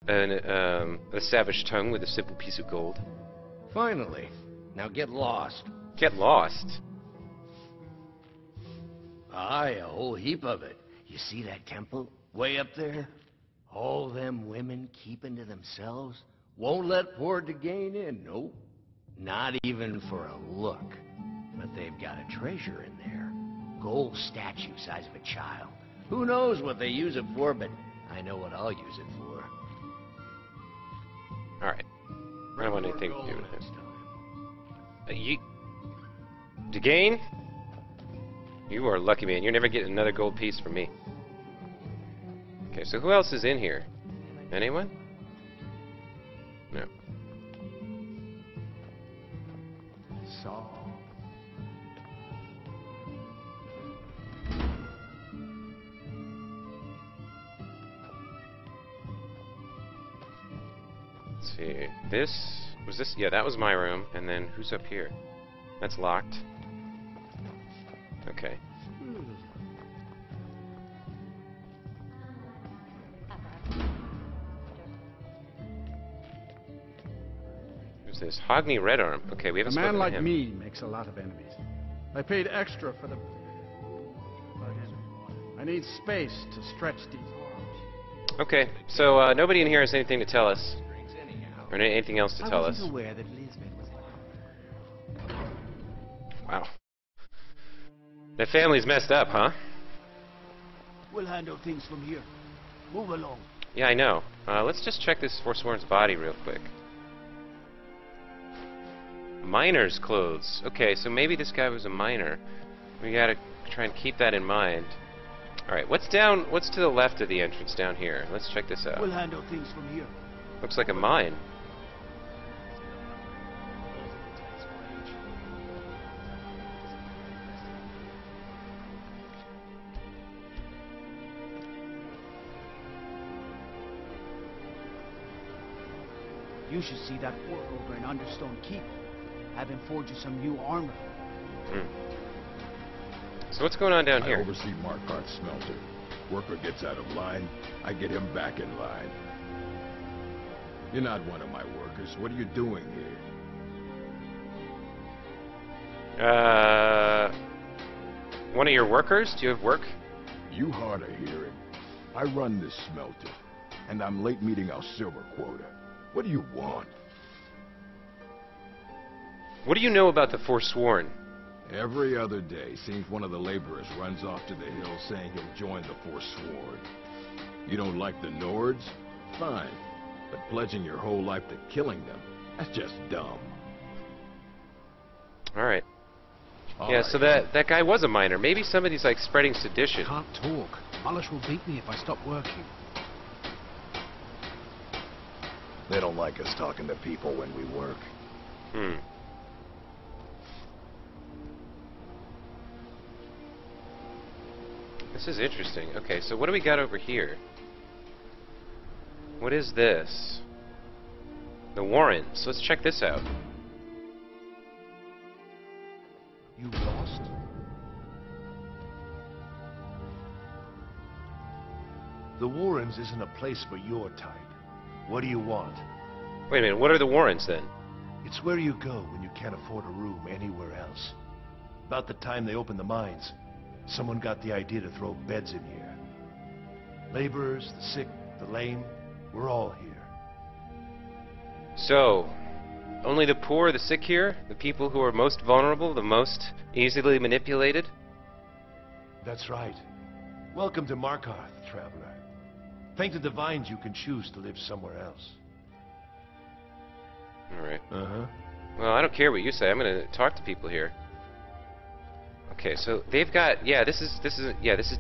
a savage tongue with a simple piece of gold. Finally. Now get lost. Get lost? Aye, a whole heap of it. You see that temple? Way up there? All them women keeping to themselves? Won't let poor Degain in, nope. Not even for a look. But they've got a treasure in there. Gold statue size of a child. Who knows what they use it for, but I know what I'll use it for. Alright. I don't want anything to do with it. Degain? You are lucky, man. You're never getting another gold piece from me. Okay, so who else is in here? Anyone? No. Saul. Let's see. Was this? Yeah, that was my room. And then who's up here? That's locked. Okay. Who's this? Hogni Redarm. Okay, we haven't spoken to him. A man like me makes a lot of enemies. I paid extra for the... I need space to stretch these arms. Okay, so nobody in here has anything to tell us. Or anything else to tell us. Aware that Lisbeth was... Wow. That family's messed up, huh? We'll handle things from here. Move along. Yeah, I know. Let's just check this Forsworn's body real quick. Miner's clothes. Okay, so maybe this guy was a miner. We gotta try and keep that in mind. Alright, what's to the left of the entrance down here? Let's check this out. We'll handle things from here. Looks like a mine. You should see that work over in Understone Keep. Have him forge you some new armor. So what's going on down here? I oversee Markarth's smelter. Worker gets out of line, I get him back in line. You're not one of my workers. What are you doing here? One of your workers? Do you have work? You hard of hearing. I run this smelter, and I'm late meeting our silver quota. What do you want? What do you know about the Forsworn? Every other day, seems one of the laborers runs off to the hills saying he'll join the Forsworn. You don't like the Nords? Fine. But pledging your whole life to killing them, that's just dumb. Alright. Yeah, so that guy was a miner. Maybe somebody's like spreading sedition. I can't talk. Malish will beat me if I stop working. They don't like us talking to people when we work. This is interesting. Okay, so what do we got over here? What is this? The Warrens. Let's check this out. You lost? The Warrens isn't a place for your type. What do you want? Wait a minute, what are the Warrens then? It's where you go when you can't afford a room anywhere else. About the time they opened the mines, someone got the idea to throw beds in here. Laborers, the sick, the lame, we're all here. So, only the poor, the sick here? The people who are most vulnerable, the most easily manipulated? That's right. Welcome to Markarth, traveler. Thank the divines you can choose to live somewhere else. Alright. Uh-huh. Well, I don't care what you say. I'm gonna talk to people here. Okay, so they've got... Yeah, this is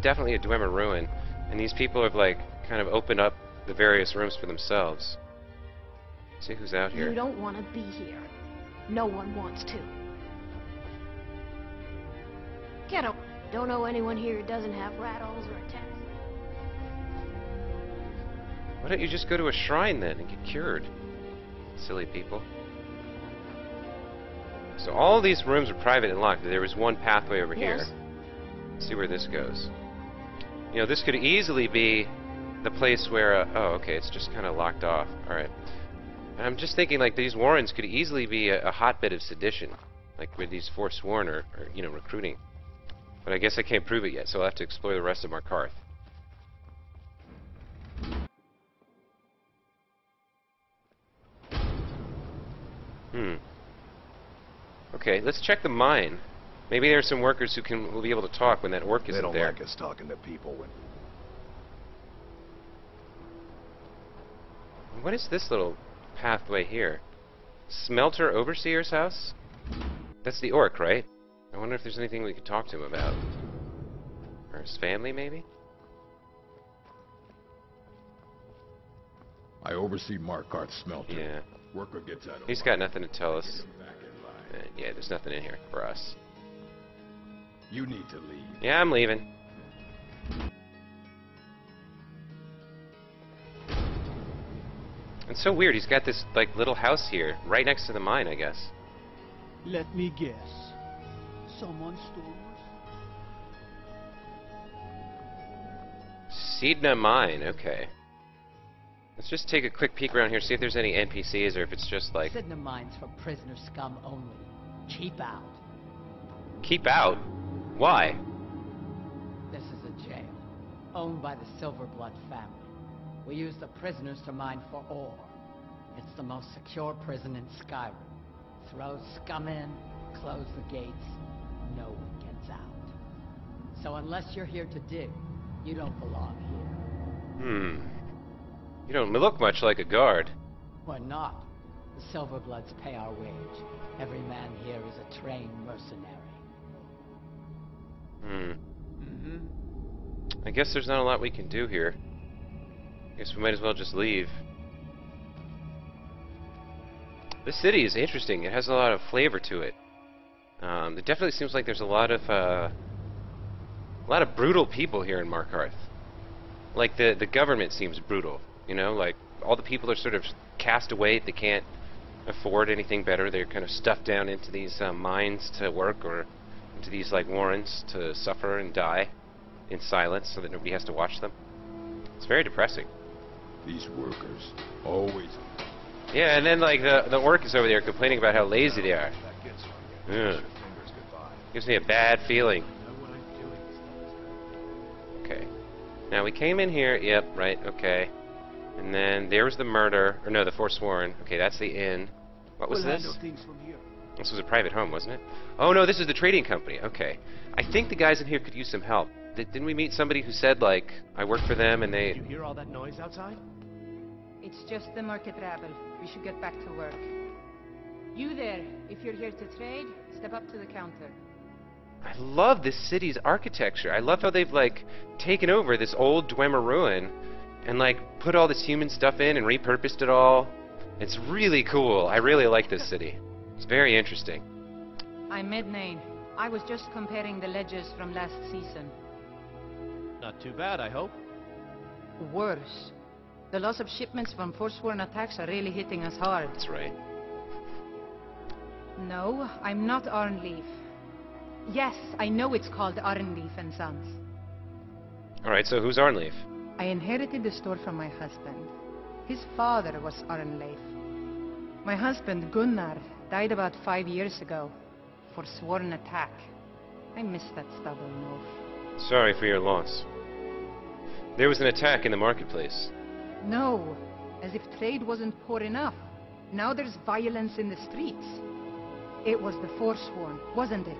definitely a Dwemer ruin. And these people have, like, kind of opened up the various rooms for themselves. Let's see who's out here. You don't want to be here. No one wants to. Get up. Don't know anyone here who doesn't have rattles or a tent. Why don't you just go to a shrine then and get cured? Silly people. So all these rooms are private and locked. There was one pathway over here. Let's see where this goes. You know, this could easily be the place where, oh, okay, it's just kind of locked off. Alright. I'm just thinking, like, these Warrens could easily be a hotbed of sedition. Like, where these Forsworn are, you know, recruiting. But I guess I can't prove it yet, so I'll have to explore the rest of Markarth. Okay, let's check the mine. Maybe there are some workers who will be able to talk when that orc isn't there. They don't like us talking to people when... What is this little pathway here? Smelter Overseer's house? That's the orc, right? I wonder if there's anything we could talk to him about. Or his family, maybe? I oversee Markarth smelter. Yeah. Worker gets out of He's got nothing to tell us. Yeah, there's nothing in here for us. You need to leave. Yeah, I'm leaving. It's so weird. He's got this, like, little house here, right next to the mine, I guess. Let me guess. Someone stole us? Seedna Mine, okay. Let's just take a quick peek around here, see if there's any NPCs or if it's just like... Sidna Mine's for prisoner scum only. Keep out. Keep out? Why? This is a jail, owned by the Silverblood family. We use the prisoners to mine for ore. It's the most secure prison in Skyrim. Throw scum in, close the gates, no one gets out. So unless you're here to dig, you don't belong here. You don't look much like a guard. Why not? The Silverbloods pay our wage. Every man here is a trained mercenary. I guess there's not a lot we can do here. Guess we might as well just leave. This city is interesting. It has a lot of flavor to it. It definitely seems like there's a lot of brutal people here in Markarth. Like the government seems brutal. You know, like all the people are sort of cast away. They can't afford anything better. They're kind of stuffed down into these mines to work, or into these like warrens to suffer and die in silence, so that nobody has to watch them. It's very depressing. These workers always... Yeah, and then like the orc is over there complaining about how lazy they are. Ugh. Gives me a bad feeling. Okay. Now we came in here. Yep, right. Okay. And then there was the murder, or no, the Forsworn. Okay, that's the inn. What was this? This was a private home, wasn't it? Oh no, this is the trading company. Okay. I think the guys in here could use some help. Didn't we meet somebody who said, like, I work for them and they... Did you hear all that noise outside? It's just the market rabble. We should get back to work. You there, if you're here to trade, step up to the counter. I love this city's architecture. I love how they've, like, taken over this old Dwemer ruin and, like, put all this human stuff in and repurposed it all. It's really cool. I really like this city. It's very interesting. I'm Mednane. I was just comparing the ledgers from last season. Not too bad, I hope. Worse. The loss of shipments from Forsworn attacks are really hitting us hard. That's right. No, I'm not Arnleif. Yes, I know it's called Arnleif and Sons. Alright, so who's Arnleif? I inherited the store from my husband. His father was Arnleif. My husband, Gunnar, died about 5 years ago. Forsworn attack. I miss that stubborn oaf. Sorry for your loss. There was an attack in the marketplace. No, as if trade wasn't poor enough. Now there's violence in the streets. It was the Forsworn, wasn't it?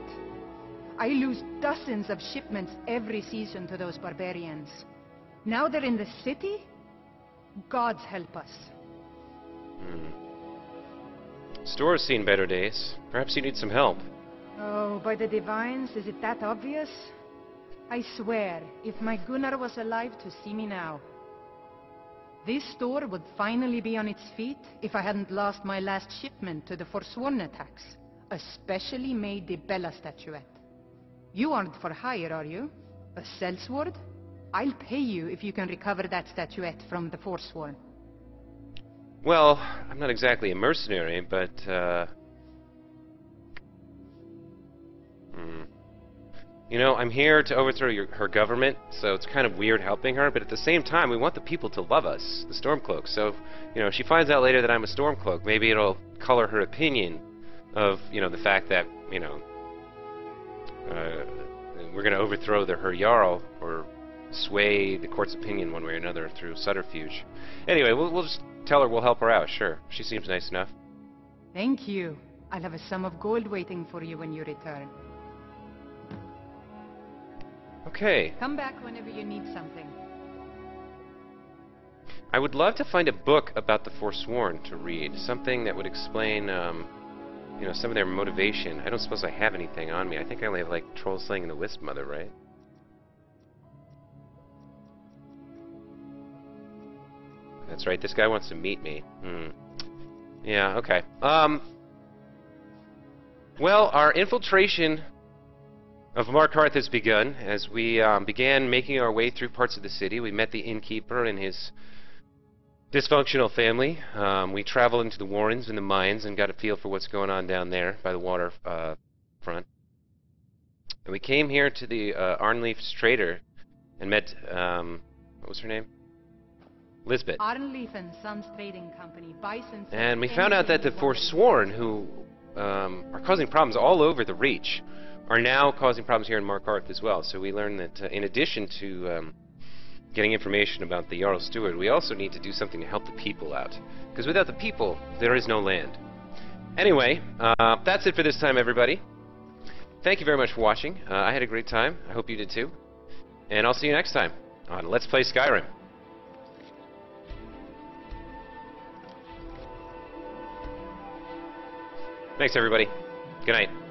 I lose dozens of shipments every season to those barbarians. Now they're in the city? Gods help us. Store's seen better days. Perhaps you need some help. Oh, by the divines, is it that obvious? I swear, if my Gunnar was alive to see me now. This store would finally be on its feet if I hadn't lost my last shipment to the Forsworn attacks. A specially made Dibella statuette. You aren't for hire, are you? A sellsword? I'll pay you if you can recover that statuette from the Forsworn. Well, I'm not exactly a mercenary, but, You know, I'm here to overthrow her government, so it's kind of weird helping her, but at the same time, we want the people to love us, the Stormcloaks. So, you know, if she finds out later that I'm a Stormcloak, maybe it'll color her opinion of, you know, the fact that, you know, we're going to overthrow her Jarl, or sway the court's opinion one way or another through subterfuge. Anyway, we'll just tell her we'll help her out, sure. She seems nice enough. Thank you. I'll have a sum of gold waiting for you when you return. Okay. Come back whenever you need something. I would love to find a book about the Forsworn to read. Something that would explain, you know, some of their motivation. I don't suppose I have anything on me. I think I only have, like, Troll Slaying and the Wisp Mother, right? That's right, this guy wants to meet me. Yeah, okay. Well, our infiltration of Markarth has begun. As we began making our way through parts of the city, we met the innkeeper and his dysfunctional family. We traveled into the warrens and the mines and got a feel for what's going on down there by the water front. And we came here to the Arnleif's trader and met, what was her name? Lisbeth. Arnleif and Sons Trading Company, Bison. And we found out that the Forsworn, who are causing problems all over the Reach, are now causing problems here in Markarth as well. So we learned that in addition to getting information about the Jarl Steward, we also need to do something to help the people out. Because without the people, there is no land. Anyway, that's it for this time, everybody. Thank you very much for watching. I had a great time. I hope you did too. And I'll see you next time on Let's Play Skyrim. Thanks, everybody. Good night.